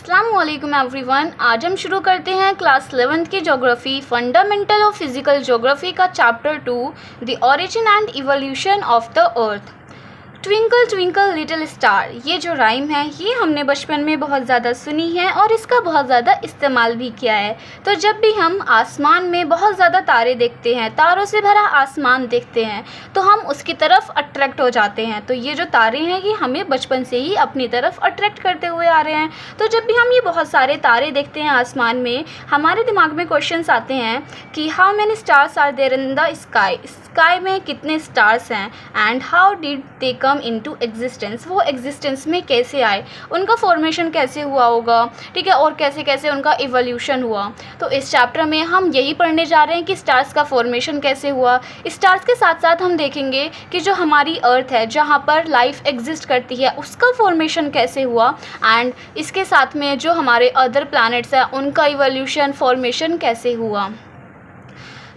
अस्सलाम वालेकुम एवरीवन। आज हम शुरू करते हैं क्लास 11th की geography fundamental of physical geography का chapter 2 the origin and evolution of the earth. Twinkle twinkle little star, ये जो राइम है ये हमने बचपन में बहुत ज़्यादा सुनी है और इसका बहुत ज़्यादा इस्तेमाल भी किया है। तो जब भी हम आसमान में बहुत ज़्यादा तारे देखते हैं, तारों से भरा आसमान देखते हैं, तो हम उसकी तरफ अट्रैक्ट हो जाते हैं। तो ये जो तारे हैं ये हमें बचपन से ही अपनी तरफ अट्रैक्ट करते हुए आ रहे हैं। तो जब भी हम ये बहुत सारे तारे देखते हैं आसमान में, हमारे दिमाग में क्वेश्चंस आते हैं कि how many stars are there in the sky, sky में कितने स्टार्स हैं, and how did they come into existence, वो एग्जिस्टेंस में कैसे आए, उनका फॉर्मेशन कैसे हुआ होगा, ठीक है, और कैसे कैसे उनका इवोल्यूशन हुआ। तो इस चैप्टर में हम यही पढ़ने जा रहे हैं कि स्टार्स का फॉर्मेशन कैसे हुआ। स्टार्स के साथ साथ हम देखेंगे कि जो हमारी अर्थ है जहाँ पर लाइफ एग्जिस्ट करती है उसका फॉर्मेशन कैसे हुआ, एंड इसके साथ में जो हमारे अदर प्लैनेट्स हैं उनका इवोल्यूशन फॉर्मेशन कैसे हुआ।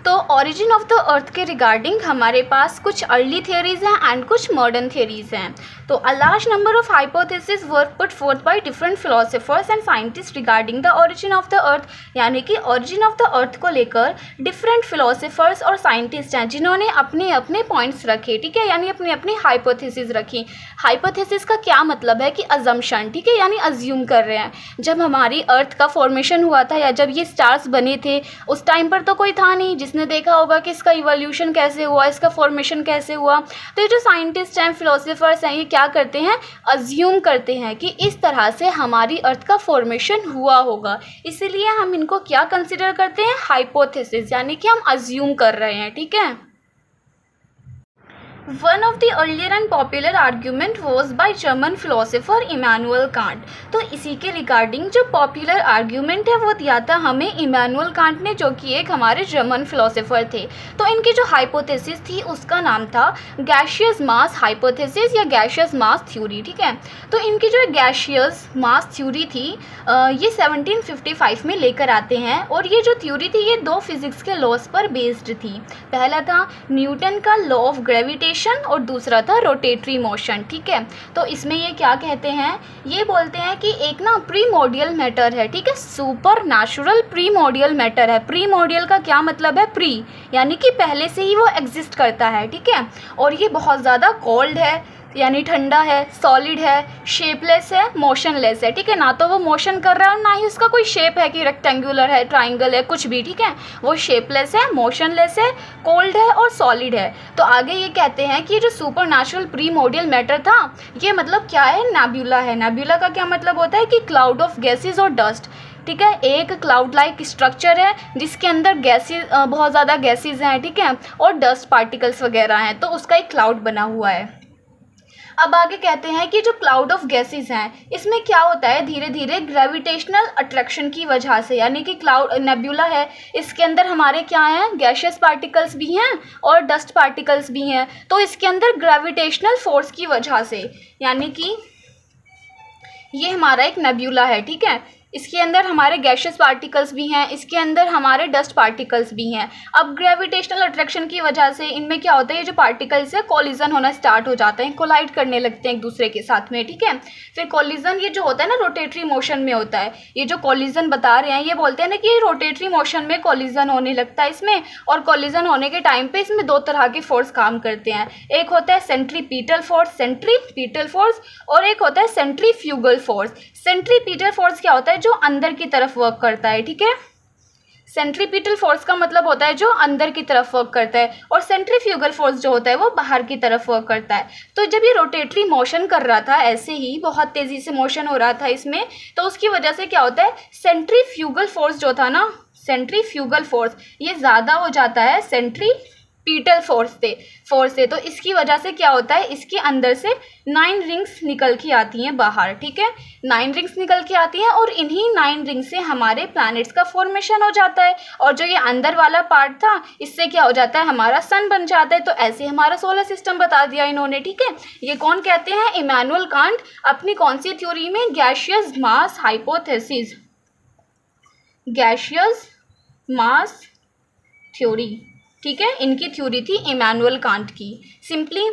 तो ओरिजिन ऑफ द अर्थ के रिगार्डिंग हमारे पास कुछ अर्ली थियरीज हैं एंड कुछ मॉडर्न थियरीज हैं। तो a large number of hypothesis were put forth by different philosophers and scientist regarding the origin of the earth, यानी कि ओरिजिन ऑफ द अर्थ को लेकर डिफरेंट फिलोसोफर्स और साइंटिस्ट हैं जिन्होंने अपने अपने पॉइंट्स रखे, ठीक है, यानी अपनी अपनी हाइपोथेसिस रखी। हाइपोथेसिस का क्या मतलब है कि अजम्पशन, ठीक है, यानी अज्यूम कर रहे हैं। जब हमारी अर्थ का फॉर्मेशन हुआ था या जब ये स्टार्स बने थे उस टाइम पर तो कोई था नहीं जिसने देखा होगा कि इसका इवोल्यूशन कैसे हुआ, इसका फॉर्मेशन कैसे हुआ। तो ये जो साइंटिस्ट हैं, फिलोसोफर्स हैं, ये क्या करते हैं, अज्यूम करते हैं कि इस तरह से हमारी अर्थ का फॉर्मेशन हुआ होगा। इसीलिए हम इनको क्या कंसिडर करते हैं, हाइपोथेसिस, यानी कि हम अज्यूम कर रहे हैं, ठीक है। One of the earlier and popular argument was by German philosopher Immanuel Kant। तो इसी के रिगार्डिंग जो पॉपुलर आर्ग्यूमेंट है वो दिया था हमें इमैनुअल कांट ने, जो कि एक हमारे जर्मन फिलोसोफर थे। तो इनकी जो हाइपोथेसिस थी उसका नाम था गैशियस मास हाइपोथेसिस या गैशियस मास थ्योरी, ठीक है। तो इनकी जो गैशियस मास थ्योरी थी ये 1755 में लेकर आते हैं, और ये जो थ्योरी थी ये दो फिजिक्स के लॉज पर बेस्ड थी। पहला था न्यूटन का लॉ ऑफ ग्रेविटेशन और दूसरा था रोटेटरी मोशन, ठीक है। तो इसमें ये क्या कहते हैं, ये बोलते हैं कि एक ना प्रीमोडियल मैटर है, ठीक है, सुपर नेचुरल प्रीमोडियल मैटर है। प्रीमोडियल का क्या मतलब है, प्री यानी कि पहले से ही वो एग्जिस्ट करता है, ठीक है, और ये बहुत ज़्यादा कोल्ड है यानी ठंडा है, सॉलिड है, शेपलेस है, मोशनलेस है, ठीक है, ना तो वो मोशन कर रहा है और ना ही उसका कोई शेप है कि रेक्टेंगुलर है, ट्राइंगल है, कुछ भी, ठीक है, वो शेपलेस है, मोशनलेस है, कोल्ड है और सॉलिड है। तो आगे ये कहते हैं कि जो सुपर नेचुरल प्रीमोडियल मैटर था ये मतलब क्या है, नेबुला है। नेबुला का क्या मतलब होता है कि क्लाउड ऑफ गैसेज और डस्ट, ठीक है, एक क्लाउड लाइक स्ट्रक्चर है जिसके अंदर गैसेज, बहुत ज़्यादा गैसेज हैं, ठीक है, और डस्ट पार्टिकल्स वगैरह हैं, तो उसका एक क्लाउड बना हुआ है। अब आगे कहते हैं कि जो क्लाउड ऑफ गैसेस हैं इसमें क्या होता है, धीरे धीरे ग्रेविटेशनल अट्रैक्शन की वजह से, यानी कि क्लाउड नेबुला है इसके अंदर हमारे क्या हैं, गैशियस पार्टिकल्स भी हैं और डस्ट पार्टिकल्स भी हैं। तो इसके अंदर ग्रेविटेशनल फोर्स की वजह से, यानी कि ये हमारा एक नेबुला है, ठीक है, इसके अंदर हमारे गैशियस पार्टिकल्स भी हैं, इसके अंदर हमारे डस्ट पार्टिकल्स भी हैं। अब ग्रेविटेशनल अट्रैक्शन की वजह से इनमें क्या होता है, ये जो पार्टिकल्स है कोलिजन होना स्टार्ट हो जाते हैं, कोलाइड करने लगते हैं एक दूसरे के साथ में, ठीक है। फिर कोलिजन ये जो होता है ना रोटेटरी मोशन में होता है, ये जो कोलिजन बता रहे हैं ये बोलते हैं ना कि रोटेटरी मोशन में कोलिजन होने लगता है इसमें, और कोलिजन होने के टाइम पे इसमें दो तरह के फोर्स काम करते हैं। एक होता है सेंट्रीपीटल फोर्स, और एक होता है सेंट्रीफ्यूगल फोर्स। सेंट्रीपीटल फोर्स क्या होता है, जो अंदर की तरफ वर्क करता है, ठीक है। सेंट्रीपिटल फोर्स का मतलब होता है जो अंदर की तरफ वर्क करता है, और सेंट्रीफ्यूगल फोर्स जो होता है वो बाहर की तरफ वर्क करता है। तो जब ये रोटेटरी मोशन कर रहा था, ऐसे ही बहुत तेज़ी से मोशन हो रहा था इसमें, तो उसकी वजह से क्या होता है, सेंट्रीफ्यूगल फोर्स जो था ना, सेंट्रीफ्यूगल फोर्स ये ज़्यादा हो जाता है सेंट्रीपीटल फोर्स से। तो इसकी वजह से क्या होता है, इसके अंदर से 9 रिंग्स निकल के आती हैं बाहर, ठीक है, 9 रिंग्स निकल के आती हैं, और इन्हीं 9 रिंग्स से हमारे प्लैनेट्स का फॉर्मेशन हो जाता है। और जो ये अंदर वाला पार्ट था इससे क्या हो जाता है, हमारा सन बन जाता है। तो ऐसे हमारा सोलर सिस्टम बता दिया इन्होंने, ठीक है। ये कौन कहते हैं, इमैनुअल कांट, अपनी कौन सी थ्योरी में, गैशियस मास हाइपोथेसिस, गैशियस मास थ्योरी, ठीक है, इनकी थ्योरी थी इमैनुअल कांट की, सिंपली।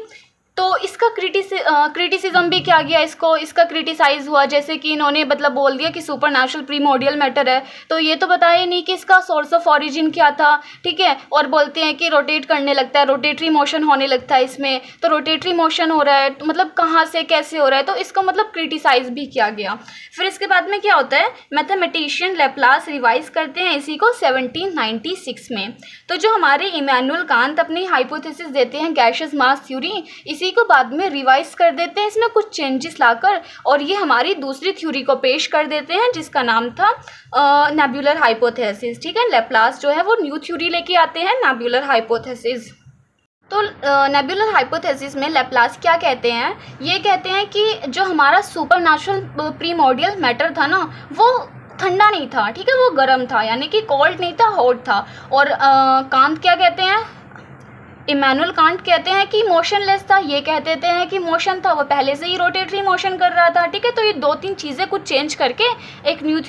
तो इसका क्रिटिसिज्म भी क्या गया, इसका क्रिटिसाइज़ हुआ, जैसे कि इन्होंने मतलब बोल दिया कि सुपरनैचुरल प्रीमोर्डियल मैटर है, तो ये तो बताया नहीं कि इसका सोर्स ऑफ ऑरिजिन क्या था, ठीक है। और बोलते हैं कि रोटेट करने लगता है, रोटेटरी मोशन होने लगता है इसमें, तो रोटेटरी मोशन हो रहा है तो मतलब कहाँ से कैसे हो रहा है, तो इसका मतलब क्रिटिसाइज़ भी किया गया। फिर इसके बाद में क्या होता है, मैथमेटिशियन लेप्लास रिवाइज करते हैं इसी को 1796 में। तो जो हमारे इमैनुअल कांत अपनी हाइपोथेसिस देते हैं गैसियस मास थ्योरी, इसी को बाद में रिवाइज कर देते हैं इसमें कुछ चेंजेस लाकर, और ये हमारी दूसरी थ्योरी को पेश कर देते हैं जिसका नाम था नेबुलर हाइपोथेसिस, ठीक है। लेप्लास जो है वो न्यू थ्योरी लेके आते हैं नेबुलर हाइपोथेसिस। तो नेबुलर हाइपोथेसिस में लेप्लास क्या कहते हैं, ये कहते हैं कि जो हमारा सुपरनैचुरल प्रीमोर्डियल मैटर था ना, वो ठंडा नहीं था, ठीक है, वो गर्म था, यानी कि कोल्ड नहीं था, हॉट था। और कांत क्या कहते हैं, इमैनुअल कांट कहते हैं कि मोशनलेस था, ये कह देते हैं कि मोशन था, वो पहले से ही रोटेटरी मोशन कर रहा था, ठीक है। तो ये दो तीन चीज़ें कुछ चेंज करके एक न्यू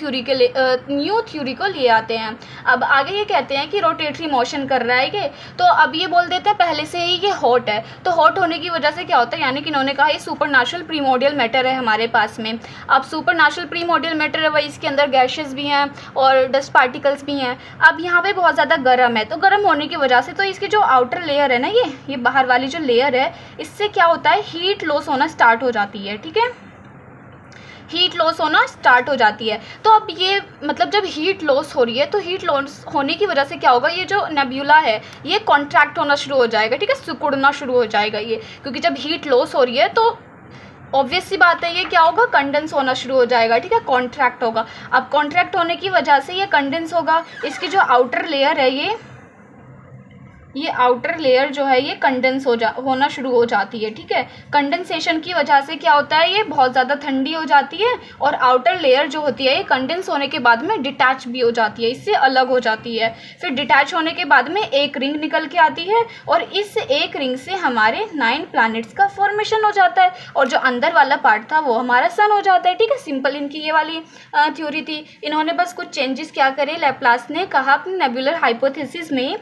थ्योरी को ले आते हैं। अब आगे ये कहते हैं कि रोटेटरी मोशन कर रहा है ये, तो अब ये बोल देते हैं पहले से ही ये हॉट है। तो हॉट होने की वजह से क्या होता है, यानी कि इन्होंने कहा ये सुपरनैचुरल प्रीमोर्डियल मैटर है हमारे पास में। अब सुपरनैचुरल प्रीमोर्डियल मैटर है वही, इसके अंदर गैसेस भी हैं और डस्ट पार्टिकल्स भी हैं। अब यहाँ पे बहुत ज़्यादा गर्म है, तो गर्म होने की वजह से तो इसकी जो आउटर लेयर है ना, ये बाहर वाली जो लेयर है, इससे क्या होता है, हीट लॉस होना स्टार्ट हो जाती है, ठीक है, हीट लॉस होना स्टार्ट हो जाती है। तो अब ये मतलब जब हीट लॉस हो रही है, तो हीट लॉस होने की वजह से क्या होगा, ये जो नेबुला है ये कॉन्ट्रैक्ट होना शुरू हो जाएगा, ठीक है, सिकुड़ना शुरू हो जाएगा ये, क्योंकि जब हीट लॉस हो रही है तो ऑब्वियस सी बात है ये क्या होगा, कंडेंस होना शुरू हो जाएगा, ठीक है, कॉन्ट्रैक्ट होगा। अब कॉन्ट्रैक्ट होने की वजह से ये कंडेंस होगा, इसकी जो आउटर लेयर है ये आउटर लेयर जो है ये कंडेंस होना शुरू हो जाती है, ठीक है। कंडेंसेशन की वजह से क्या होता है, ये बहुत ज़्यादा ठंडी हो जाती है, और आउटर लेयर जो होती है ये कंडेंस होने के बाद में डिटैच भी हो जाती है, इससे अलग हो जाती है। फिर डिटैच होने के बाद में एक रिंग निकल के आती है, और इस एक रिंग से हमारे 9 प्लैनेट्स का फॉर्मेशन हो जाता है, और जो अंदर वाला पार्ट था वो हमारा सन हो जाता है, ठीक है। सिंपल इनकी ये वाली थ्योरी थी। इन्होंने बस कुछ चेंजेस क्या करे, लेप्लास ने कहा अपनी नेबुलर हाइपोथेसिस में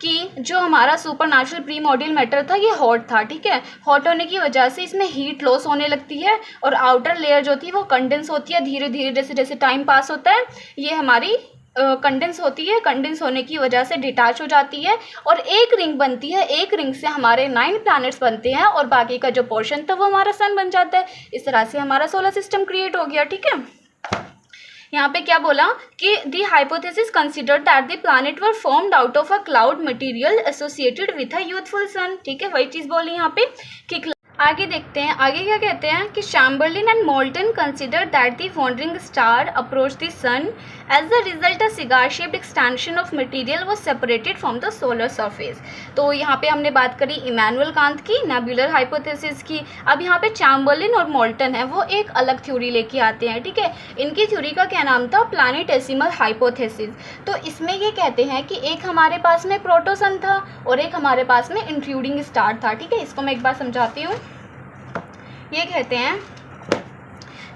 कि जो हमारा सुपरनैचुरल प्रीमोर्डियल मैटर था ये हॉट था, ठीक है। हॉट होने की वजह से इसमें हीट लॉस होने लगती है, और आउटर लेयर जो थी वो कंडेंस होती है धीरे धीरे, जैसे जैसे टाइम पास होता है ये हमारी कंडेंस होती है, कंडेंस होने की वजह से डिटैच हो जाती है, और एक रिंग बनती है, एक रिंग से हमारे 9 प्लैनेट्स बनते हैं, और बाकी का जो पोर्शन था वो हमारा सन बन जाता है। इस तरह से हमारा सोलर सिस्टम क्रिएट हो गया, ठीक है। यहाँ पे क्या बोला कि the hypothesis considered that the planet were formed out of a cloud material associated with a youthful sun, ठीक है, वही चीज़ बोली यहाँ पे कि आगे देखते हैं, आगे क्या कहते हैं कि Chamberlin and Moulton consider that the wandering star approach the sun as the result a cigar shaped extension of material was separated from the solar surface. तो यहाँ पे हमने बात करी इमैनुअल कांत की नेबुलर हाइपोथेसिस की। अब यहाँ पे चैम्बरलिन और मोल्टन है वो एक अलग थ्योरी लेके आते हैं, ठीक है। इनकी थ्योरी का क्या नाम था, प्लैनेटेसिमल हाइपोथेसिस। तो इसमें ये कहते हैं कि एक हमारे पास में प्रोटोसन था और एक हमारे पास में इंट्रूडिंग स्टार था, ठीक है। इसको मैं एक बार समझाती हूँ। ये कहते हैं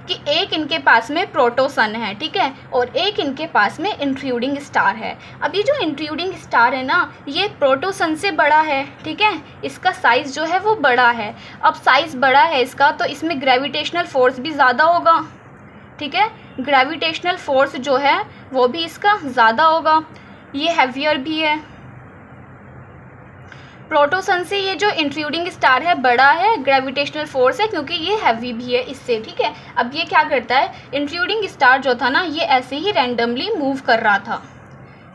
कि एक इनके पास में प्रोटोसन है, ठीक है, और एक इनके पास में इंट्रूडिंग स्टार है। अब ये जो इंट्रूडिंग स्टार है ना, ये प्रोटोसन से बड़ा है, ठीक है, इसका साइज़ जो है वो बड़ा है। अब साइज़ बड़ा है इसका, तो इसमें ग्रेविटेशनल फोर्स भी ज़्यादा होगा, ठीक है, ग्रेविटेशनल फोर्स जो है वो भी इसका ज़्यादा होगा। ये हैवियर भी है, प्रोटोसन से ये जो इंट्रूडिंग स्टार है बड़ा है, ग्रेविटेशनल फोर्स है क्योंकि ये हैवी भी है इससे, ठीक है। अब ये क्या करता है, इंट्रूडिंग स्टार जो था ना ये ऐसे ही रैंडमली मूव कर रहा था,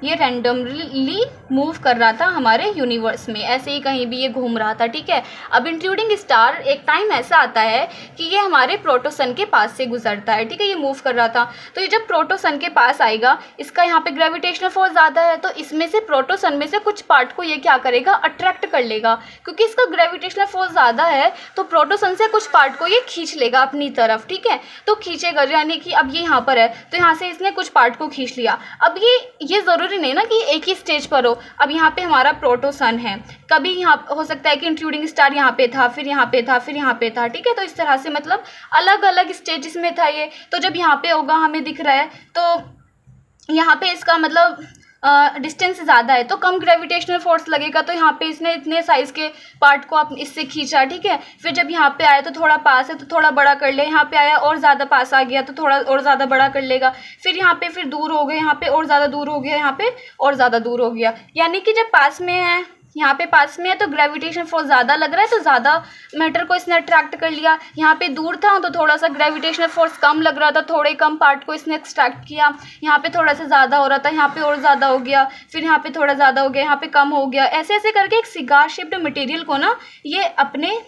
ये रैंडमली मूव कर रहा था हमारे यूनिवर्स में, ऐसे ही कहीं भी ये घूम रहा था, ठीक है। अब इंट्रूडिंग स्टार एक टाइम ऐसा आता है कि ये हमारे प्रोटोसन के पास से गुजरता है, ठीक है, ये मूव कर रहा था। तो ये जब प्रोटोसन के पास आएगा, इसका यहाँ पे ग्रेविटेशनल फोर्स ज़्यादा है, तो इसमें से प्रोटोसन में से कुछ पार्ट को ये क्या करेगा, अट्रैक्ट कर लेगा, क्योंकि इसका ग्रेविटेशनल फोर्स ज़्यादा है तो प्रोटोसन से कुछ पार्ट को ये खींच लेगा अपनी तरफ, ठीक है। तो खींचेगा, यानी कि अब ये यहाँ पर है तो यहाँ से इसने कुछ पार्ट को खींच लिया। अब ये ज़रूरी नहीं ना कि एक ही स्टेज पर हो। अब यहाँ पे हमारा प्रोटोसन है, कभी यहाँ हो सकता है कि इंट्रूडिंग स्टार यहाँ पे था, फिर यहाँ पे था, फिर यहाँ पे था, ठीक है। तो इस तरह से मतलब अलग अलग स्टेजेस में था ये। तो जब यहाँ पे होगा हमें दिख रहा है तो यहाँ पे इसका मतलब डिस्टेंस ज़्यादा है तो कम ग्रेविटेशनल फोर्स लगेगा, तो यहाँ पे इसने इतने साइज़ के पार्ट को आप इससे खींचा, ठीक है। फिर जब यहाँ पे आया तो थोड़ा पास है तो थोड़ा बड़ा कर ले, यहाँ पे आया और ज़्यादा पास आ गया तो थोड़ा और ज़्यादा बड़ा कर लेगा, फिर यहाँ पे फिर दूर हो गए, यहाँ पे और ज़्यादा दूर हो गया, यहाँ पे और ज़्यादा दूर हो गया। यानी कि जब पास में है, यहाँ पे पास में है तो ग्रेविटेशन फोर्स ज़्यादा लग रहा है तो ज़्यादा मैटर को इसने अट्रैक्ट कर लिया। यहाँ पे दूर था तो थोड़ा सा ग्रेविटेशनल फोर्स कम लग रहा था, थोड़े कम पार्ट को इसने एक्सट्रैक्ट किया। यहाँ पे थोड़ा सा ज़्यादा हो रहा था, यहाँ पे और ज़्यादा हो गया, फिर यहाँ पे थोड़ा ज़्यादा हो गया, यहाँ पे कम हो गया। ऐसे ऐसे करके एक सिगार शेप्ड मटेरियल को ना ये अपने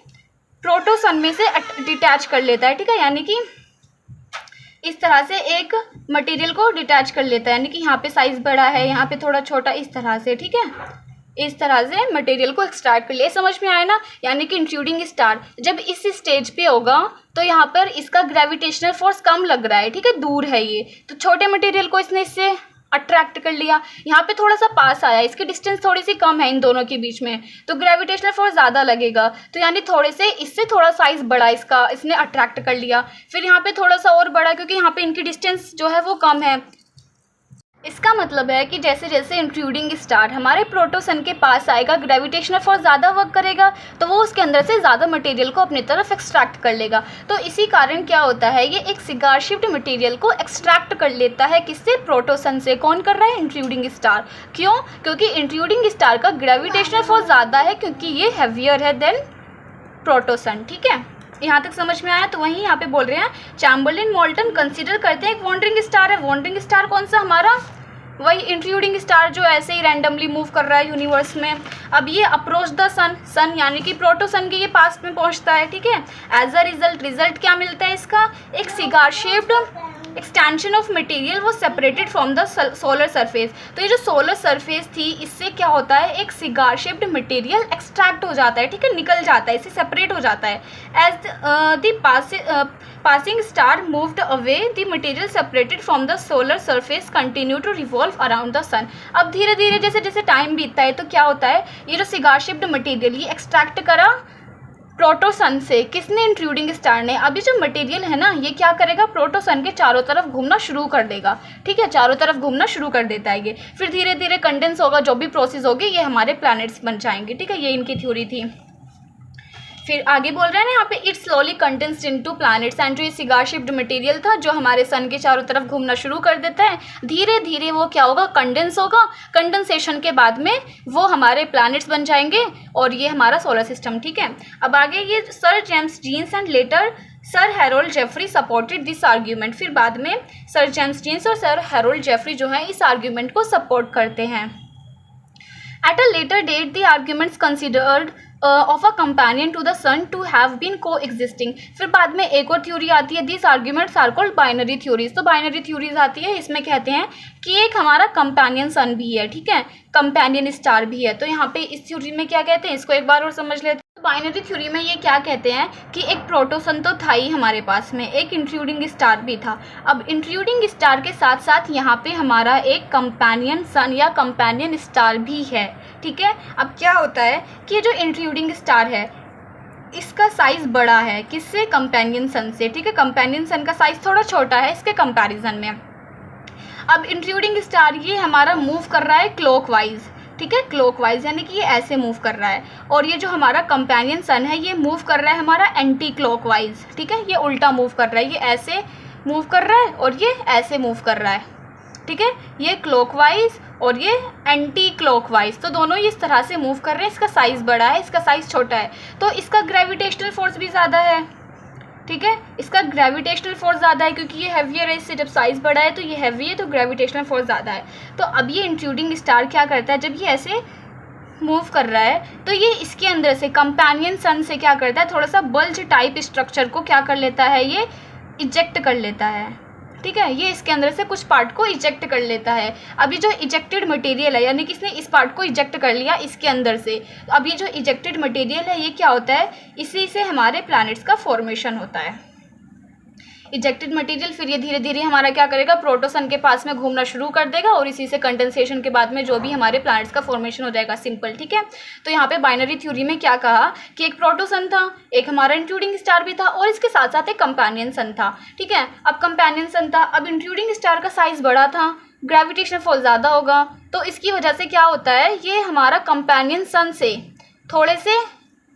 प्रोटोसन में से डिटैच कर लेता है, ठीक है। यानी कि इस तरह से एक मटेरियल को डिटैच कर लेता है, यानी कि यहाँ पे साइज़ बड़ा है, यहाँ पे थोड़ा छोटा, इस तरह से, ठीक है। इस तरह से मटेरियल को एक्सट्रैक्ट कर ले, समझ में आया ना। यानी कि इंट्रूडिंग स्टार जब इस स्टेज पे होगा तो यहाँ पर इसका ग्रेविटेशनल फोर्स कम लग रहा है, ठीक है, दूर है ये, तो छोटे मटेरियल को इसने इससे अट्रैक्ट कर लिया। यहाँ पे थोड़ा सा पास आया, इसकी डिस्टेंस थोड़ी सी कम है इन दोनों के बीच में, तो ग्रेविटेशनल फोर्स ज़्यादा लगेगा, तो यानी थोड़े से इससे थोड़ा साइज़ बड़ा इसका इसने अट्रैक्ट कर लिया। फिर यहाँ पे थोड़ा सा और बड़ा, क्योंकि यहाँ पे इनकी डिस्टेंस जो है वो कम है। इसका मतलब है कि जैसे जैसे इंट्रूडिंग स्टार हमारे प्रोटोसन के पास आएगा, ग्रेविटेशनल फोर्स ज़्यादा वर्क करेगा तो वो उसके अंदर से ज़्यादा मटेरियल को अपनी तरफ एक्सट्रैक्ट कर लेगा। तो इसी कारण क्या होता है, ये एक सिगार शेप्ड मटेरियल को एक्सट्रैक्ट कर लेता है, किससे, प्रोटोसन से। कौन कर रहा है, इंट्रूडिंग स्टार। क्यों, क्योंकि इंट्रूडिंग स्टार का ग्रेविटेशनल फोर्स ज़्यादा है, क्योंकि ये हैवियर है देन प्रोटोसन, ठीक है। यहाँ तक समझ में आया। तो वहीं यहाँ पे बोल रहे हैं चैम्बरलिन मोल्टन कंसीडर करते हैं एक वॉन्डरिंग स्टार है। वॉन्डरिंग स्टार कौन सा, हमारा वही इंट्रूडिंग स्टार जो ऐसे ही रैंडमली मूव कर रहा है यूनिवर्स में। अब ये अप्रोच द सन यानी कि प्रोटोसन के ये पास में पहुंचता है, ठीक है। एज अ रिजल्ट क्या मिलता है इसका, एक cigar shaped extension of material वो separated from the solar surface. तो ये जो सोलर सरफेस थी इससे क्या होता है, एक सिगार शेप्ड मटेरियल एक्सट्रैक्ट हो जाता है, ठीक है, निकल जाता है, इससे सेपरेट हो जाता है। As the passing star moved away, the material separated from the solar surface continue to revolve around the sun। अब धीरे धीरे जैसे जैसे टाइम बीतता है तो क्या होता है, ये जो सिगार शेप्ड मटेरियल ये एक्सट्रैक्ट करा प्रोटोसन से, किसने, इंट्रूडिंग स्टार ने। अब ये जो मटेरियल है ना ये क्या करेगा, प्रोटोसन के चारों तरफ घूमना शुरू कर देगा, ठीक है, चारों तरफ घूमना शुरू कर देता है ये। फिर धीरे धीरे कंडेंस होगा, जो भी प्रोसेस होगी ये हमारे प्लैनेट्स बन जाएंगे, ठीक है, ये इनकी थ्योरी थी। फिर आगे बोल रहे हैं ना यहाँ पे, it slowly condensed into planets. And जो ये सिगार शेप्ड मटेरियल था जो हमारे सन के चारों तरफ घूमना शुरू कर देता है, धीरे धीरे वो क्या होगा, कंडेंस होगा। कंडेंसेशन के बाद में वो हमारे प्लैनेट्स बन जाएंगे और ये हमारा सोलर सिस्टम, ठीक है। अब आगे ये sir James Jeans and later sir Harold Jeffreys supported this argument. फिर बाद में सर जेम्स जीन्स और सर हैरोल्ड जेफरी जो है इस आर्ग्यूमेंट को सपोर्ट करते हैं। At a later date, the arguments considered of a companion to the sun to have been coexisting। फिर बाद में एक और थ्योरी आती है, these arguments are called binary theories। तो बाइनरी थ्योरीज आती है, इसमें कहते हैं कि एक हमारा कंपेनियन सन भी है, ठीक है, कंपेनियन स्टार भी है। तो यहाँ पे इस थ्योरी में क्या कहते हैं, इसको एक बार और समझ लेते हैं। बाइनरी थ्योरी में ये क्या कहते हैं कि एक प्रोटोसन तो था ही हमारे पास में, एक इंट्रूडिंग स्टार भी था। अब इंट्रूडिंग स्टार के साथ साथ यहाँ पे हमारा एक कंपेनियन सन या कंपेनियन स्टार भी है, ठीक है। अब क्या होता है कि जो इंट्रूडिंग स्टार है इसका साइज़ बड़ा है, किससे, कंपेनियन सन से, ठीक है। कंपेनियन सन का साइज़ थोड़ा छोटा है इसके कंपैरिजन में। अब इंट्रूडिंग स्टार ये हमारा मूव कर रहा है क्लॉकवाइज, ठीक है, क्लॉकवाइज यानी कि ये ऐसे मूव कर रहा है, और ये जो हमारा कंपेनियन सन है ये मूव कर रहा है हमारा एंटी क्लॉकवाइज, ठीक है, ये उल्टा मूव कर रहा है, ये ऐसे मूव कर रहा है और ये ऐसे मूव कर रहा है, ठीक है, ये क्लॉकवाइज और ये एंटी क्लॉकवाइज। तो दोनों इस तरह से मूव कर रहे हैं, इसका साइज़ बड़ा है, इसका साइज़ छोटा है, तो इसका ग्रेविटेशनल फोर्स भी ज़्यादा है, ठीक है, इसका ग्रेविटेशनल फोर्स ज़्यादा है क्योंकि ये हैवियर है, इससे जब साइज़ बड़ा है तो ये हैवी है, तो ग्रेविटेशनल फोर्स ज़्यादा है। तो अब ये इंट्रूडिंग स्टार क्या करता है, जब ये ऐसे मूव कर रहा है तो ये इसके अंदर से कंपेनियन सन से क्या करता है, थोड़ा सा बल्ज टाइप स्ट्रक्चर को क्या कर लेता है, ये इजेक्ट कर लेता है, ठीक है, ये इसके अंदर से कुछ पार्ट को इजेक्ट कर लेता है। अब ये जो इजेक्टेड मटेरियल है यानी कि इसने इस पार्ट को इजेक्ट कर लिया इसके अंदर से, अब ये जो इजेक्टेड मटेरियल है ये क्या होता है, इसी से हमारे प्लैनेट्स का फॉर्मेशन होता है। इजेक्टेड मटेरियल फिर ये धीरे धीरे हमारा क्या करेगा, प्रोटोसन के पास में घूमना शुरू कर देगा और इसी से कंडेंसेशन के बाद में जो भी हमारे प्लैनेट्स का फॉर्मेशन हो जाएगा, सिंपल, ठीक है। तो यहाँ पे बाइनरी थ्योरी में क्या कहा कि एक प्रोटोसन था, एक हमारा इंट्रूडिंग स्टार भी था और इसके साथ साथ एक कंपेनियन सन था, ठीक है। अब कंपेनियन सन था, अब इंट्रूडिंग स्टार का साइज़ बड़ा था, ग्रेविटेशनल फोर्स ज़्यादा होगा, तो इसकी वजह से क्या होता है, ये हमारा कंपेनियन सन से थोड़े से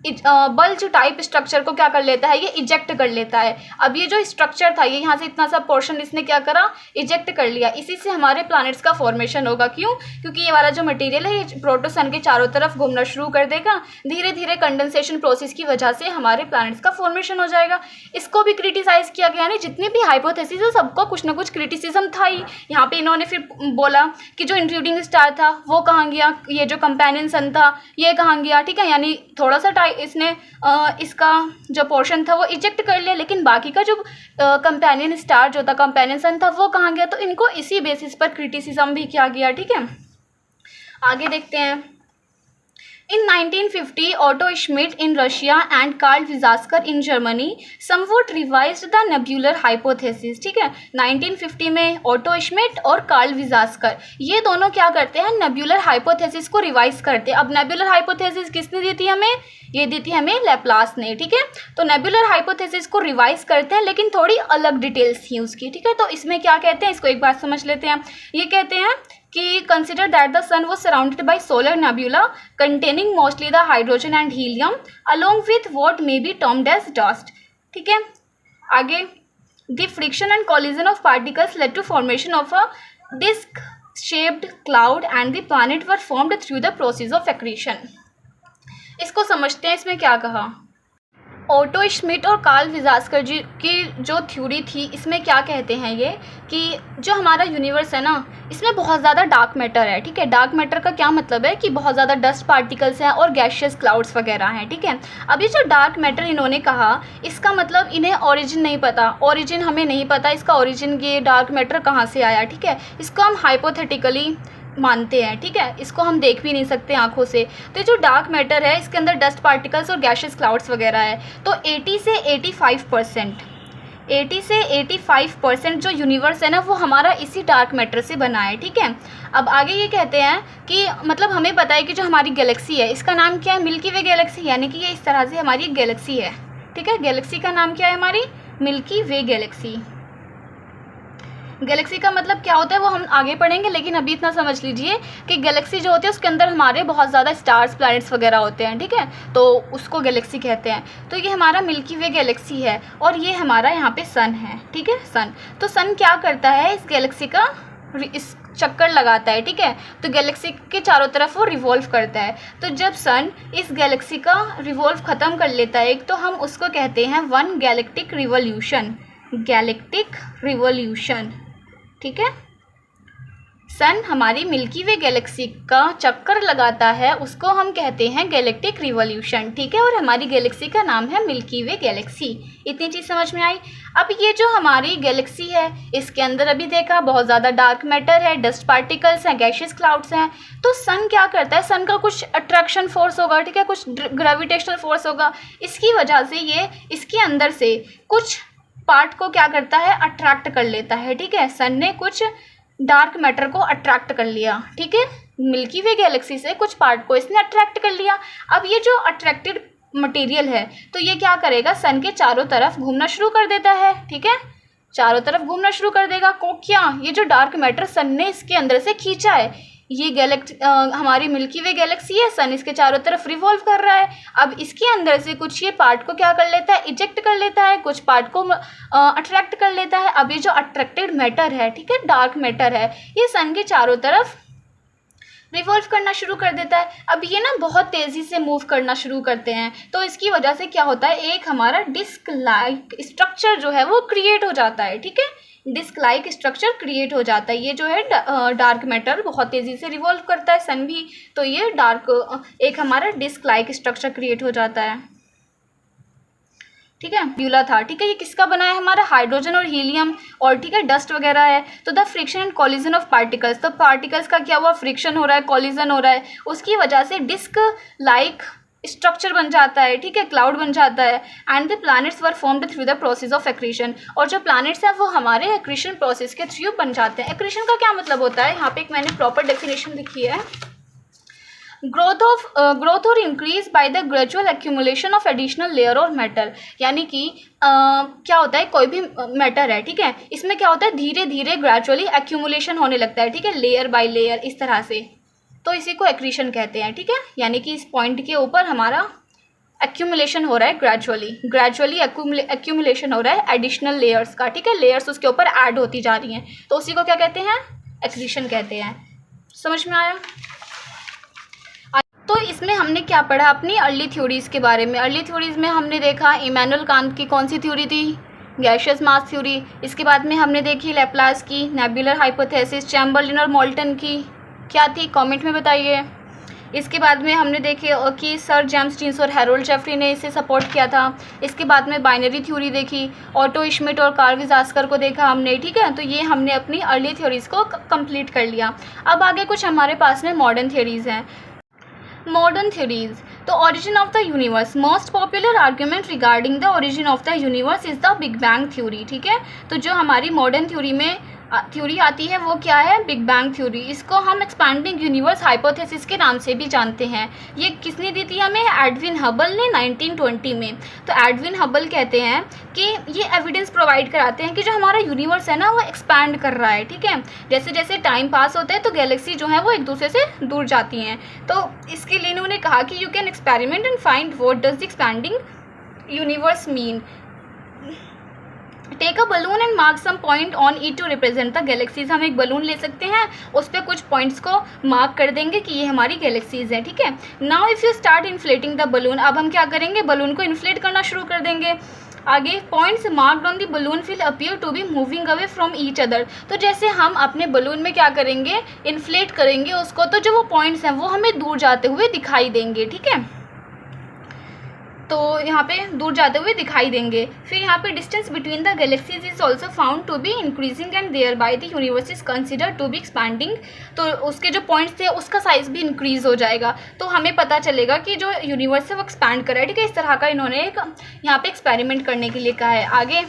बल्ज टाइप स्ट्रक्चर को क्या कर लेता है, ये इजेक्ट कर लेता है। अब ये जो स्ट्रक्चर था, ये यहाँ से इतना सा पोर्शन इसने क्या करा, इजेक्ट कर लिया। इसी से हमारे प्लैनेट्स का फॉर्मेशन होगा। क्यों? क्योंकि ये वाला जो मटेरियल है ये प्रोटोसन के चारों तरफ घूमना शुरू कर देगा। धीरे धीरे कंडेंसेशन प्रोसेस की वजह से हमारे प्लैनेट्स का फॉर्मेशन हो जाएगा। इसको भी क्रिटिसाइज किया गया, यानी जितने भी हाइपोथेसिस है सबको कुछ ना कुछ क्रिटिसिज्म था ही। यहाँ पे इन्होंने फिर बोला कि जो इंट्रूडिंग स्टार था वो कहाँ गया, ये जो कंपेनियन सन था ये कहाँ गया, ठीक है। यानी थोड़ा सा इसने इसका जो पोर्शन था वो इजेक्ट कर लिया, लेकिन बाकी का जो कंपेनियन स्टार जो था, कंपेनियन सन था, वो कहाँ गया। तो इनको इसी बेसिस पर क्रिटिसिज्म भी किया गया, ठीक है। आगे देखते हैं। In 1950, Otto Schmidt in Russia and Carl Wizasker in Germany somewhat revised the nebular hypothesis, ठीक है। 1950 में ऑटो श्मिट और कार्ल विजास्कर ये दोनों क्या करते हैं, नेबुलर हाइपोथेसिस को रिवाइज करते हैं। अब नेबुलर हाइपोथेसिस किसने दी थी हमें, ये दी थी हमें लैप्लास ने, ठीक है। तो नेबुलर हाइपोथेसिस को रिवाइज करते हैं, लेकिन थोड़ी अलग डिटेल्स थी उसकी, ठीक है। तो इसमें क्या कहते हैं, इसको एक बार समझ लेते हैं। ये कहते हैं कि consider that the sun was surrounded by solar nebula containing mostly the hydrogen and helium along with what may be termed as dust, ठीक है। आगे, the friction and collision of particles led to formation of a disc shaped cloud and the planet were formed through the process of accretion. इसको समझते हैं, इसमें क्या कहा। Otto Schmidt और कार्ल विजास्कर जी की जो थ्योरी थी, इसमें क्या कहते हैं ये कि जो हमारा यूनिवर्स है ना, इसमें बहुत ज़्यादा डार्क मैटर है, ठीक है। डार्क मैटर का क्या मतलब है कि बहुत ज़्यादा डस्ट पार्टिकल्स हैं और गैशियस क्लाउड्स वगैरह हैं, ठीक है। अभी जो डार्क मैटर इन्होंने कहा, इसका मतलब इन्हें ओरिजिन नहीं पता, ओरिजिन हमें नहीं पता, इसका ओरिजिन ये डार्क मैटर कहाँ से आया, ठीक है। इसको हम हाइपोथेटिकली मानते हैं, ठीक है। इसको हम देख भी नहीं सकते आंखों से। तो जो डार्क मैटर है, इसके अंदर डस्ट पार्टिकल्स और गैशियस क्लाउड्स वगैरह है। तो 80 से 85% जो यूनिवर्स है ना, वो हमारा इसी डार्क मैटर से बना है, ठीक है। अब आगे ये कहते हैं कि मतलब हमें पता है कि जो हमारी गैलेक्सी है, इसका नाम क्या है, मिल्की वे गैलेक्सी, यानी कि ये इस तरह से हमारी एक गैलेक्सी है, ठीक है। गैलेक्सी का नाम क्या है, हमारी मिल्की वे गैलेक्सी। गैलेक्सी का मतलब क्या होता है वो हम आगे पढ़ेंगे, लेकिन अभी इतना समझ लीजिए कि गैलेक्सी जो होती है उसके अंदर हमारे बहुत ज़्यादा स्टार्स, प्लैनेट्स वगैरह होते हैं, ठीक है। तो उसको गैलेक्सी कहते हैं। तो ये हमारा मिल्की वे गैलेक्सी है और ये हमारा यहाँ पे सन है, ठीक है, सन। तो सन क्या करता है, इस गैलेक्सी का इस चक्कर लगाता है, ठीक है। तो गैलेक्सी के चारों तरफ वो रिवॉल्व करता है। तो जब सन इस गैलेक्सी का रिवॉल्व ख़त्म कर लेता है, तो हम उसको कहते हैं one galactic revolution, galactic revolution, ठीक है। सन हमारी मिल्की वे गैलेक्सी का चक्कर लगाता है, उसको हम कहते हैं गैलेक्टिक रिवॉल्यूशन, ठीक है। और हमारी गैलेक्सी का नाम है मिल्की वे गैलेक्सी। इतनी चीज़ समझ में आई। अब ये जो हमारी गैलेक्सी है, इसके अंदर अभी देखा बहुत ज़्यादा डार्क मैटर है, डस्ट पार्टिकल्स हैं, गैशियस क्लाउड्स हैं। तो सन क्या करता है, सन का कुछ अट्रैक्शन फोर्स होगा, ठीक है, कुछ ग्रेविटेशनल फोर्स होगा। इसकी वजह से ये इसके अंदर से कुछ पार्ट को क्या करता है, अट्रैक्ट कर लेता है, ठीक है। सन ने कुछ डार्क मैटर को अट्रैक्ट कर लिया, ठीक है। मिल्की वे गैलेक्सी से कुछ पार्ट को इसने अट्रैक्ट कर लिया। अब ये जो अट्रैक्टेड मटेरियल है, तो ये क्या करेगा, सन के चारों तरफ घूमना शुरू कर देता है, ठीक है। चारों तरफ घूमना शुरू कर देगा को क्या, ये जो डार्क मैटर सन ने इसके अंदर से खींचा है, ये हमारी मिल्की वे गैलेक्सी है, सन इसके चारों तरफ रिवॉल्व कर रहा है। अब इसके अंदर से कुछ ये पार्ट को क्या कर लेता है, इजेक्ट कर लेता है, कुछ पार्ट को अट्रैक्ट कर लेता है। अब ये जो अट्रैक्टेड मैटर है, ठीक है, डार्क मैटर है, ये सन के चारों तरफ रिवॉल्व करना शुरू कर देता है। अब ये ना बहुत तेज़ी से मूव करना शुरू करते हैं, तो इसकी वजह से क्या होता है, एक हमारा डिस्क लाइक स्ट्रक्चर जो है वो क्रिएट हो जाता है, ठीक है। डिस्क लाइक स्ट्रक्चर क्रिएट हो जाता है। ये जो है डार्क मैटर बहुत तेज़ी से रिवॉल्व करता है, सन भी, तो ये एक हमारा डिस्क लाइक स्ट्रक्चर क्रिएट हो जाता है, ठीक है। ब्यूला था, ठीक है। ये किसका बना है, हमारा हाइड्रोजन और हीलियम और, ठीक है, डस्ट वगैरह है। तो the friction and collision of particles, तो पार्टिकल्स का क्या हुआ, फ्रिक्शन हो रहा है, कॉलिजन हो रहा है, उसकी वजह से डिस्क लाइक स्ट्रक्चर बन जाता है, ठीक है, क्लाउड बन जाता है। And the planets were formed through the process of accretion, और जो प्लैनेट्स हैं वो हमारे एक्रीशन प्रोसेस के थ्रू बन जाते हैं। एक्रीशन का क्या मतलब होता है, यहाँ पे एक मैंने प्रॉपर डेफिनेशन लिखी है। ग्रोथ और increase by the gradual accumulation of additional layer और मेटल, यानी कि क्या होता है, कोई भी मैटर है, ठीक है, इसमें क्या होता है, धीरे धीरे ग्रेजुअली एक्यूमुलेशन होने लगता है, ठीक है, लेयर बाय लेयर इस तरह से, तो इसी को एक्रीशन कहते हैं, ठीक है, यानी कि इस पॉइंट के ऊपर हमारा एक्यूमुलेशन हो रहा है, ग्रेजुअली एक्यूमुलेशन हो रहा है एडिशनल लेयर्स का, ठीक है, लेयर्स उसके ऊपर ऐड होती जा रही हैं, तो उसी को क्या कहते हैं, एक्रीशन कहते हैं। समझ में आया? तो इसमें हमने क्या पढ़ा अपनी अर्ली थ्योरीज़ के बारे में। अर्ली थ्योरीज़ में हमने देखा इमैनुअल कांट की कौन सी थ्योरी थी, गैसियस मास थ्योरी। इसके बाद में हमने देखी लैप्लास की नेबुलर हाइपोथेसिस, चैम्बरलिन और मोल्टन की क्या थी, कमेंट में बताइए। इसके बाद में हमने देखे कि सर जेम्स जीन्स और हैरोल्ड जेफरी ने इसे सपोर्ट किया था। इसके बाद में बाइनरी थ्योरी देखी, ऑटो श्मिट और कार्ल विजास्कर को देखा हमने, ठीक है, तो ये हमने अपनी अर्ली थ्योरीज़ को कंप्लीट कर लिया। अब आगे कुछ हमारे पास में मॉडर्न थ्योरीज़ हैं। मॉडर्न थ्योरीज, तो origin of the universe, most popular argument regarding the origin of the universe is the big bang theory, ठीक है, तो जो हमारी मॉडर्न थ्योरी में थ्योरी आती है वो क्या है, बिग बैंग थ्योरी। इसको हम एक्सपैंडिंग यूनिवर्स हाइपोथेसिस के नाम से भी जानते हैं। ये किसने दी थी हमें, एडविन हबल ने 1920 में। तो एडविन हबल कहते हैं कि ये एविडेंस प्रोवाइड कराते हैं कि जो हमारा यूनिवर्स है ना वो एक्सपैंड कर रहा है, ठीक है, जैसे जैसे टाइम पास होता है तो गैलेक्सी जो है वो एक दूसरे से दूर जाती हैं। तो इसके लिए इन्होंने कहा कि you can experiment and find what does the expanding universe mean. Take a balloon and mark some point on it to represent the galaxies. हम एक बलून ले सकते हैं, उस पर कुछ पॉइंट्स को मार्क कर देंगे कि ये हमारी गैलेक्सीज हैं, ठीक है। Now if you start inflating the balloon, अब हम क्या करेंगे, बलून को इन्फ्लेट करना शुरू कर देंगे। आगे points marked on the balloon will appear to be moving away from each other. तो जैसे हम अपने बलून में क्या करेंगे, इन्फ्लेट करेंगे उसको, तो जो वो पॉइंट्स हैं वो हमें दूर जाते हुए दिखाई देंगे, ठीक है, तो यहाँ पे दूर जाते हुए दिखाई देंगे। फिर यहाँ पे distance between the galaxies is also found to be increasing and thereby the universe is consider to be expanding. तो उसके जो पॉइंट्स थे उसका साइज भी इंक्रीज हो जाएगा, तो हमें पता चलेगा कि जो यूनिवर्स है वो एक्सपैंड कर रहा है, ठीक है। इस तरह का इन्होंने एक यहाँ पे एक्सपेरिमेंट करने के लिए कहा है। आगे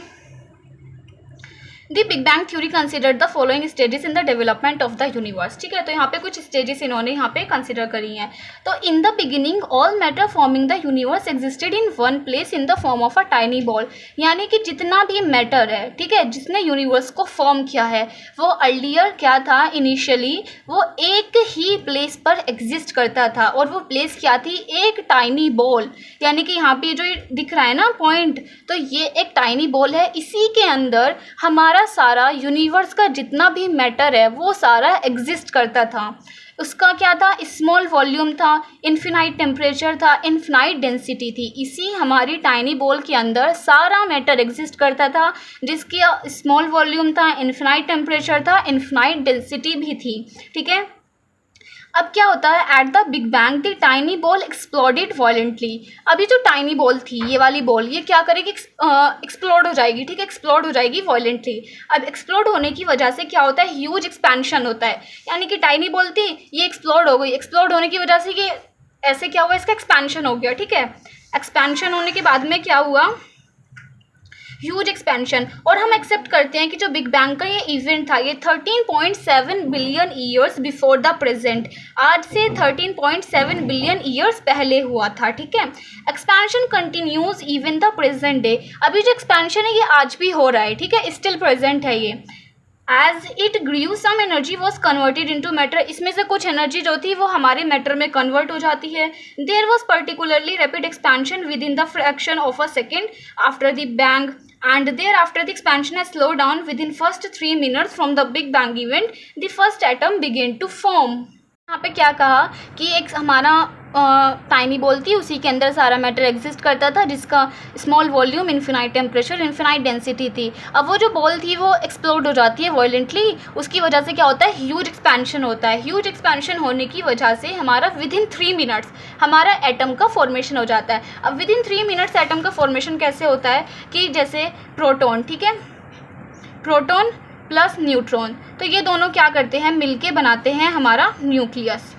the big bang theory consider the following stages in the development of the universe, ठीक है, तो यहाँ पे कुछ स्टेजेस इन्होंने यहाँ पे कंसिडर करी हैं। तो in the beginning all matter forming the universe existed in one place in the form of a tiny ball, यानी कि जितना भी मैटर है, ठीक है, जिसने यूनिवर्स को फॉर्म किया है वो अर्लियर क्या था, इनिशियली वो एक ही प्लेस पर एग्जिस्ट करता था, और वो प्लेस क्या थी, एक टाइनी बॉल, यानी कि यहाँ पे जो दिख रहा है ना पॉइंट, तो ये एक टाइनी बॉल है, इसी के अंदर हमारा सारा यूनिवर्स का जितना भी मैटर है वो सारा एग्जिस्ट करता था। उसका क्या था, स्मॉल वॉल्यूम था, इन्फिनाइट टेम्परेचर था, इन्फिनाइट डेंसिटी थी। इसी हमारी टाइनी बॉल के अंदर सारा मैटर एग्जिस्ट करता था, जिसकी स्मॉल वॉल्यूम था, इन्फिनाइट टेम्परेचर था, इन्फिनाइट डेंसिटी भी थी, ठीक है। अब क्या होता है, at the big bang the tiny ball exploded violently. अभी जो टाइनी बॉल थी, ये वाली बॉल, ये क्या करेगी, एक्सप्लोड हो जाएगी, ठीक है, एक्सप्लोड हो जाएगी वायलेंटली। अब एक्सप्लोड होने की वजह से क्या होता है, ह्यूज एक्सपेंशन होता है, यानी कि टाइनी बॉल थी, ये एक्सप्लोड हो गई, एक्सप्लोड होने की वजह से ये ऐसे क्या हुआ, इसका एक्सपेंशन हो गया, ठीक है। एक्सपेंशन होने के बाद में क्या हुआ, ह्यूज एक्सपेंशन। और हम एक्सेप्ट करते हैं कि जो बिग बैंग का ये इवेंट था ये 13.7 billion years before the present, आज से 13.7 बिलियन ईयर्स पहले हुआ था, ठीक है। Expansion continues even the present day. अभी जो एक्सपेंशन है ये आज भी हो रहा है, ठीक है, स्टिल प्रेजेंट है ये। As it grew, some energy was converted into matter. इसमें से कुछ एनर्जी जो थी वो हमारे मैटर में कन्वर्ट हो जाती है। There was particularly rapid expansion within the fraction of a second after the bang, and thereafter the expansion has slowed down within first 3 minutes from the Big Bang event. The first atom began to form. यहाँ पे क्या कहा कि एक हमारा tiny ball थी, उसी के अंदर सारा मैटर एग्जिस्ट करता था, जिसका small volume, infinite temperature, infinite density थी। अब वो जो बॉल थी वो एक्सप्लोड हो जाती है वायलेंटली, उसकी वजह से क्या होता है, ह्यूज एक्सपेंशन होता है। ह्यूज एक्सपेंशन होने की वजह से हमारा विदिन 3 मिनट्स हमारा एटम का फॉर्मेशन हो जाता है। अब विदिन 3 मिनट्स एटम का फॉर्मेशन कैसे होता है कि जैसे प्रोटॉन, ठीक है, प्रोटॉन प्लस न्यूट्रॉन, तो ये दोनों क्या करते हैं, मिलके बनाते हैं हमारा न्यूक्लियस,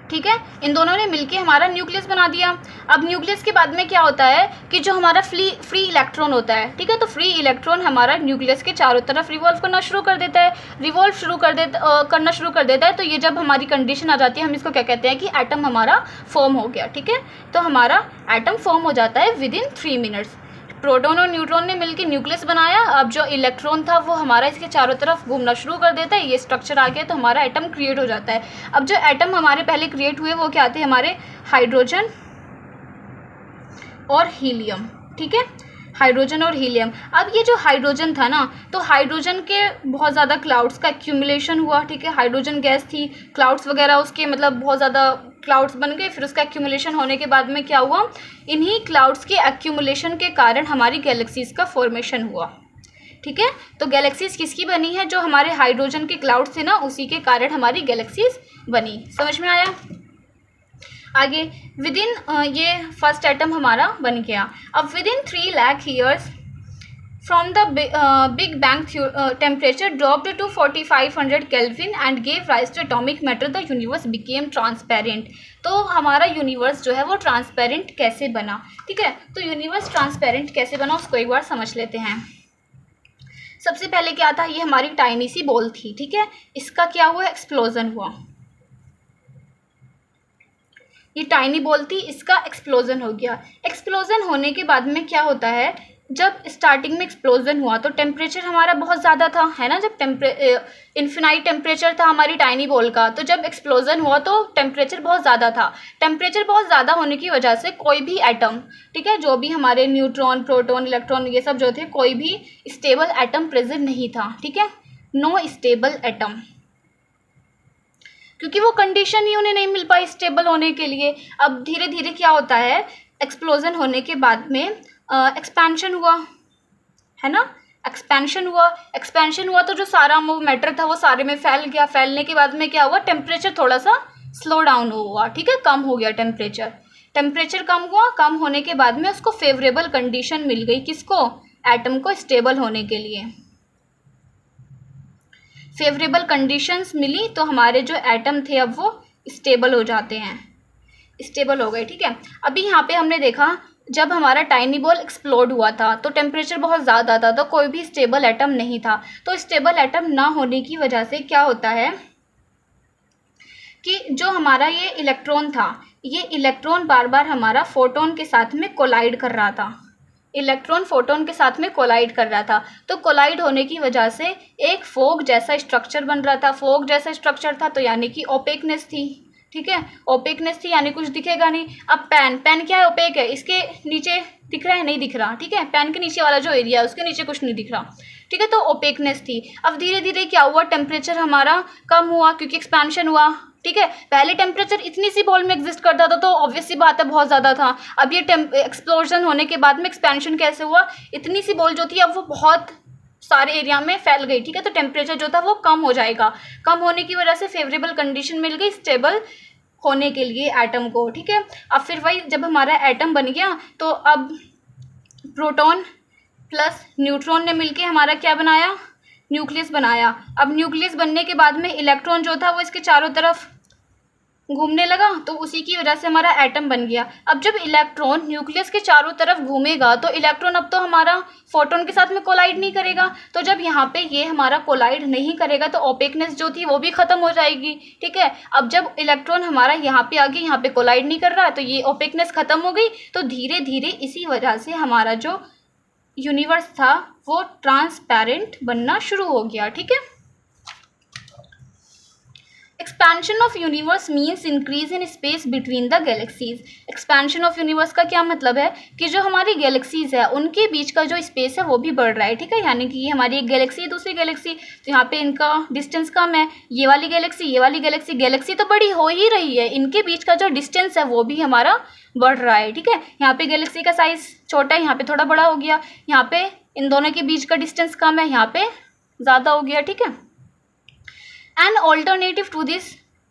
ठीक है, इन दोनों ने मिलके हमारा न्यूक्लियस बना दिया। अब न्यूक्लियस के बाद में क्या होता है कि जो हमारा फ्री इलेक्ट्रॉन होता है, ठीक है, तो फ्री इलेक्ट्रॉन हमारा न्यूक्लियस के चारों तरफ रिवॉल्व करना शुरू कर देता है, करना शुरू कर देता है। तो ये जब हमारी कंडीशन आ जाती है, हम इसको क्या कहते हैं कि एटम हमारा फॉर्म हो गया। ठीक है, तो हमारा एटम फॉर्म हो जाता है विद इन 3 मिनट्स। प्रोटॉन और न्यूट्रॉन ने मिलकर न्यूक्लियस बनाया। अब जो इलेक्ट्रॉन था वो हमारा इसके चारों तरफ घूमना शुरू कर देता है, ये स्ट्रक्चर आ गया, तो हमारा एटम क्रिएट हो जाता है। अब जो एटम हमारे पहले क्रिएट हुए वो क्या थे, हमारे हाइड्रोजन और हीलियम। ठीक है, हाइड्रोजन और हीलियम। अब ये जो हाइड्रोजन था ना, तो हाइड्रोजन के बहुत ज़्यादा क्लाउड्स का एक्यूमुलेशन हुआ। ठीक है, हाइड्रोजन गैस थी, क्लाउड्स वगैरह उसके मतलब बहुत ज़्यादा क्लाउड्स बन गए। फिर उसका एक्यूमुलेशन होने के बाद में क्या हुआ, इन्हीं क्लाउड्स के एक्यूमुलेशन के कारण हमारी गैलेक्सीज़ का फॉर्मेशन हुआ। ठीक है, तो गैलेक्सीज़ किसकी बनी है, जो हमारे हाइड्रोजन के क्लाउड्स थे ना, उसी के कारण हमारी गैलेक्सीज़ बनी। समझ में आया? आगे विद इन ये फर्स्ट एटम हमारा बन गया। अब within 3 lakh years from the big bang temperature dropped to 4500 kelvin and gave rise to atomic matter, the universe became transparent. तो हमारा यूनिवर्स जो है वो ट्रांसपेरेंट कैसे बना। ठीक है, तो यूनिवर्स ट्रांसपेरेंट कैसे बना उसको एक बार समझ लेते हैं। सबसे पहले क्या था, ये हमारी टाइनी सी बॉल थी। ठीक है, इसका क्या हुआ, एक्सप्लोजन हुआ। ये टाइनी बॉल थी, इसका एक्सप्लोजन हो गया। एक्सप्लोजन होने के बाद में क्या होता है, जब स्टार्टिंग में एक्सप्लोजन हुआ तो टेम्परेचर हमारा बहुत ज़्यादा था, है ना, जब इन्फिनाइट टेम्परेचर था हमारी टाइनी बॉल का। तो जब एक्सप्लोजन हुआ तो टेम्परेचर बहुत ज़्यादा था। टेम्परेचर बहुत ज़्यादा होने की वजह से कोई भी एटम, ठीक है, जो भी हमारे न्यूट्रॉन, प्रोटॉन, इलेक्ट्रॉन, ये सब जो थे, कोई भी स्टेबल एटम प्रेजेंट नहीं था। ठीक है, नो स्टेबल एटम, क्योंकि वो कंडीशन ही उन्हें नहीं मिल पाई स्टेबल होने के लिए। अब धीरे धीरे क्या होता है, एक्सप्लोजन होने के बाद में एक्सपेंशन हुआ, है ना, एक्सपेंशन हुआ तो जो सारा वो मैटर था वो सारे में फैल गया। फैलने के बाद में क्या हुआ, टेम्परेचर थोड़ा सा स्लो डाउन हुआ। ठीक है, कम हो गया टेम्परेचर कम हुआ। कम होने के बाद में उसको फेवरेबल कंडीशन मिल गई, किसको, एटम को स्टेबल होने के लिए फेवरेबल कंडीशंस मिली, तो हमारे जो एटम थे अब वो स्टेबल हो जाते हैं, स्टेबल हो गए। ठीक है, अभी यहाँ पे हमने देखा जब हमारा टाइनी बॉल एक्सप्लोड हुआ था तो टेम्परेचर बहुत ज़्यादा था, तो कोई भी स्टेबल एटम नहीं था। तो स्टेबल एटम ना होने की वजह से क्या होता है कि जो हमारा ये इलेक्ट्रॉन था, ये इलेक्ट्रॉन बार बार हमारा फोटोन के साथ में कोलाइड कर रहा था। इलेक्ट्रॉन फोटोन के साथ में कोलाइड कर रहा था, तो कोलाइड होने की वजह से एक फोग जैसा स्ट्रक्चर बन रहा था। फोग जैसा स्ट्रक्चर था तो यानी कि ओपेकनेस थी। ठीक है, ओपेकनेस थी यानी कुछ दिखेगा नहीं। अब पेन क्या है, ओपेक है, इसके नीचे दिख रहा है, नहीं दिख रहा। ठीक है, पेन के नीचे वाला जो एरिया है उसके नीचे कुछ नहीं दिख रहा। ठीक है, तो ओपेकनेस थी। अब धीरे धीरे क्या हुआ, टेम्परेचर हमारा कम हुआ क्योंकि एक्सपेंशन हुआ। ठीक है, पहले टेम्परेचर इतनी सी बॉल में एग्जिस्ट करता था तो ऑब्वियस सी बात है बहुत ज़्यादा था। अब ये एक्सप्लोजन होने के बाद में एक्सपेंशन कैसे हुआ, इतनी सी बॉल जो थी अब वो बहुत सारे एरिया में फैल गई। ठीक है, तो टेम्परेचर जो था वो कम हो जाएगा। कम होने की वजह से फेवरेबल कंडीशन मिल गई स्टेबल होने के लिए एटम को। ठीक है, अब फिर वही जब हमारा एटम बन गया तो अब प्रोटॉन प्लस न्यूट्रॉन ने मिलके हमारा क्या बनाया, न्यूक्लियस बनाया। अब न्यूक्लियस बनने के बाद में इलेक्ट्रॉन जो था वो इसके चारों तरफ घूमने लगा, तो उसी की वजह से हमारा एटम बन गया। अब जब इलेक्ट्रॉन न्यूक्लियस के चारों तरफ घूमेगा तो इलेक्ट्रॉन अब तो हमारा फोटोन के साथ में कोलाइड नहीं करेगा। तो जब यहाँ पे ये हमारा कोलाइड नहीं करेगा तो ओपेकनेस जो थी वो भी ख़त्म हो जाएगी। ठीक है, अब जब इलेक्ट्रॉन हमारा यहाँ पे आगे यहाँ पे कोलाइड नहीं कर रहा तो ये ओपेकनेस ख़त्म हो गई। तो धीरे धीरे इसी वजह से हमारा जो यूनिवर्स था वो ट्रांसपेरेंट बनना शुरू हो गया। ठीक है, expansion of universe means increase in space between the galaxies. Expansion of universe का क्या मतलब है कि जो हमारी गैलेक्सीज है उनके बीच का जो स्पेस है वो भी बढ़ रहा है। ठीक है, यानी कि ये हमारी एक गैलेक्सी है, दूसरी गैलेक्सी, तो यहाँ पे इनका डिस्टेंस कम है। ये वाली गैलेक्सी गैलेक्सी तो बड़ी हो ही रही है, इनके बीच का जो डिस्टेंस है वो भी हमारा बढ़ रहा है। ठीक है, यहाँ पे गैलेक्सी का साइज छोटा है, यहाँ पे थोड़ा बड़ा हो गया, यहाँ पे इन दोनों के बीच का डिस्टेंस कम है, यहाँ पे ज़्यादा हो गया। ठीक है, an alternative to this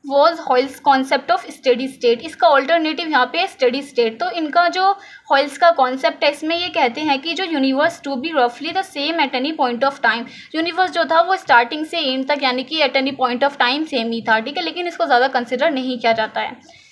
was Hoyle's concept of steady state. इसका ऑल्टरनेटिव यहाँ पे है स्टेडी स्टेट। तो इनका जो हॉयल्स का कॉन्सेप्ट है इसमें ये कहते हैं कि जो यूनिवर्स टू बी रफली the same at any point of time, universe जो था वो स्टार्टिंग से एंड तक यानी कि at any point of time same ही था, ठीक है, लेकिन इसको ज़्यादा कंसिडर नहीं किया जाता है।